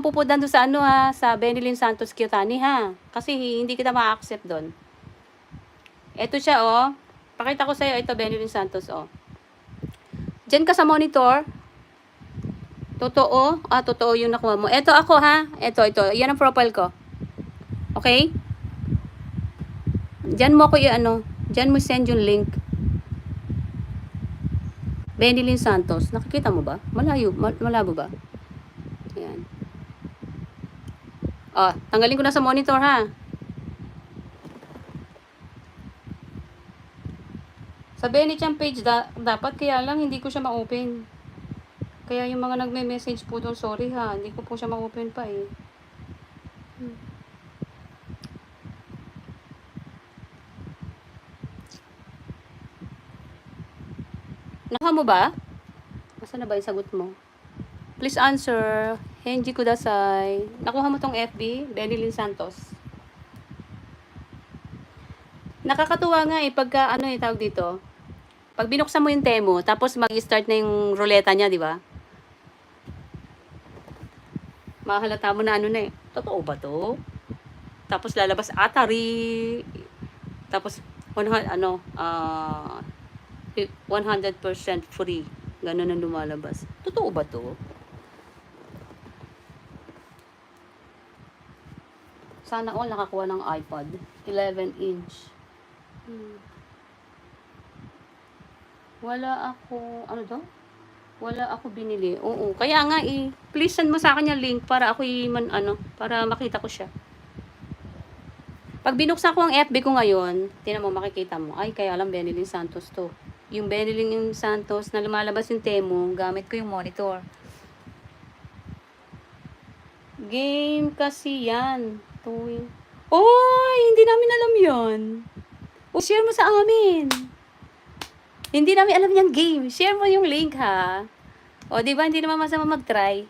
pupunta doon sa ano ha, sa Benilyn Santos Kyotani ha. Kasi hindi kita ma-accept doon. Ito siya oh. Pakita ko sa'yo, ito Benilyn Santos oh. Diyan ka sa monitor. Totoo? Totoo yung nakuha mo. Ito ako ha. Ito. Yan ang profile ko. Okay? Diyan mo ko i-ano. Diyan mo send yung link. Benilyn Santos. Nakikita mo ba? Malabo ba? Ayan. Tanggalin ko na sa monitor ha. Sa Benichan page dapat, kaya lang hindi ko siya ma-open. Kaya yung mga nagme-message po doon, sorry ha, hindi ko po siya ma-open pa eh. Nakuha mo ba? Nasaan na ba yung sagot mo? Please answer. Henji Kudasai. Nakuha mo tong FB? Benilyn Santos. Nakakatuwa nga eh, pagka ano tawag dito. Pag binuksan mo yung Temu, tapos mag-start na yung ruleta niya, di ba? Mahalata mo na ano na eh. Totoo ba to? Tapos lalabas Atari. Tapos 100% free. Ganun ang lumalabas. Totoo ba to? Sana all nakakuha ng iPad. 11 inch. Wala ako, ano daw? Wala ako binili. Oo, kaya nga please send mo sa akin yung link para ako para makita ko siya. Pag binuksan ko ang FB ko ngayon, tinan mo, makikita mo, ay, kaya alam, Benilyn Santos to. Yung Benilyn Santos na lumalabas yung Temu, gamit ko yung monitor. Game kasi yan. Oy, hindi namin alam yan. Share mo sa amin. Hindi namin alam yung game. Share mo yung link ha. Di ba hindi naman masama mag-try.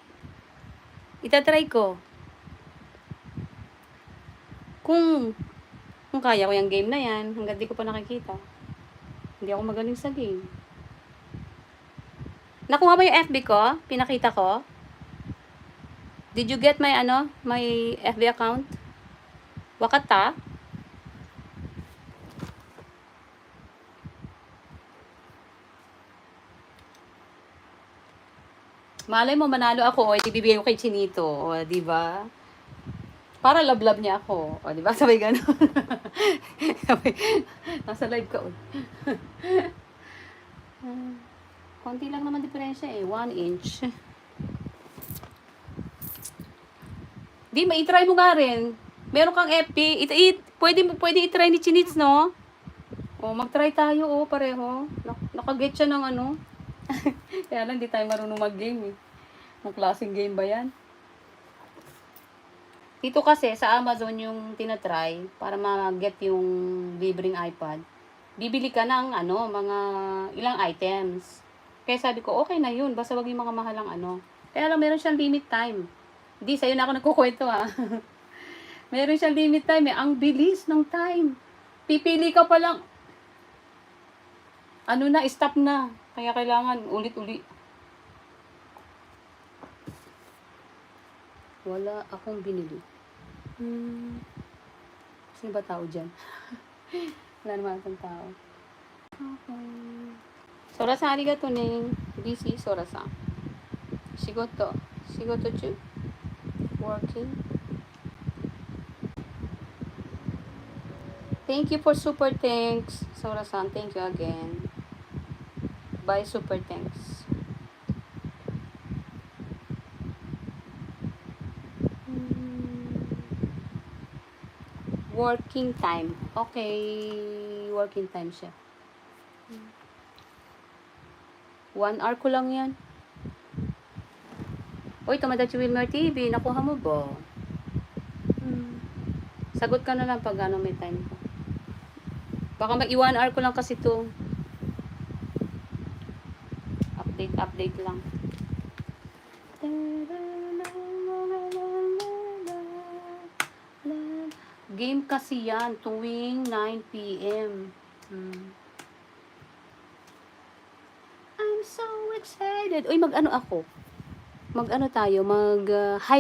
Itatry ko. Kung kaya ko yung game na yan, hanggang di ko pa nakikita. Hindi ako magaling sa game. Nakuha ba yung FB ko? Pinakita ko? Did you get my FB account? Wakata? Malay mo, manalo ako, ibibigay ko kay Chinito, di ba? Para love niya ako, di ba? Sabay gano'n. Nasa live ka, konti lang naman diferensya 1 inch. Di, ma-try mo nga rin. Meron kang FB, pwede i-try ni Chinits, no? Mag-try tayo, pareho. Nakaget siya ng Kaya lang, di tayo marunong mag-game eh. Anong klaseng game ba yan? Dito kasi, sa Amazon yung tinatry, para ma-get yung libreng iPad, bibili ka ng mga ilang items. Kaya sabi ko, okay na yun, basta wag yung mga mahalang Kaya lang, meron siyang limit time. Hindi, sa'yo na ako nagkukwento ha. Meron siyang limit time eh. Ang bilis ng time. Pipili ka pa lang. Stop na. Kaya kailangan ulit-uli. Wala akong binili. Sino ba tao dyan? Wala naman akong tao. Okay. Sora-san, arigato ne. Busy, Sora-san. Shigoto chu? Working. Thank you for super thanks. Sora-san, thank you again. Bye, super thanks. Working time. Okay. Working time siya. 1 hour ko lang yan. Uy, Tomodachi Wilmer TV. Nakuha mo ba? Sagot ka na lang pag may time ko. Baka mag-1 hour ko lang kasi to. Update lang. Game kasi yan, tuwing 9 p.m. I'm so excited. Uy, mag-ano tayo? Mag-hi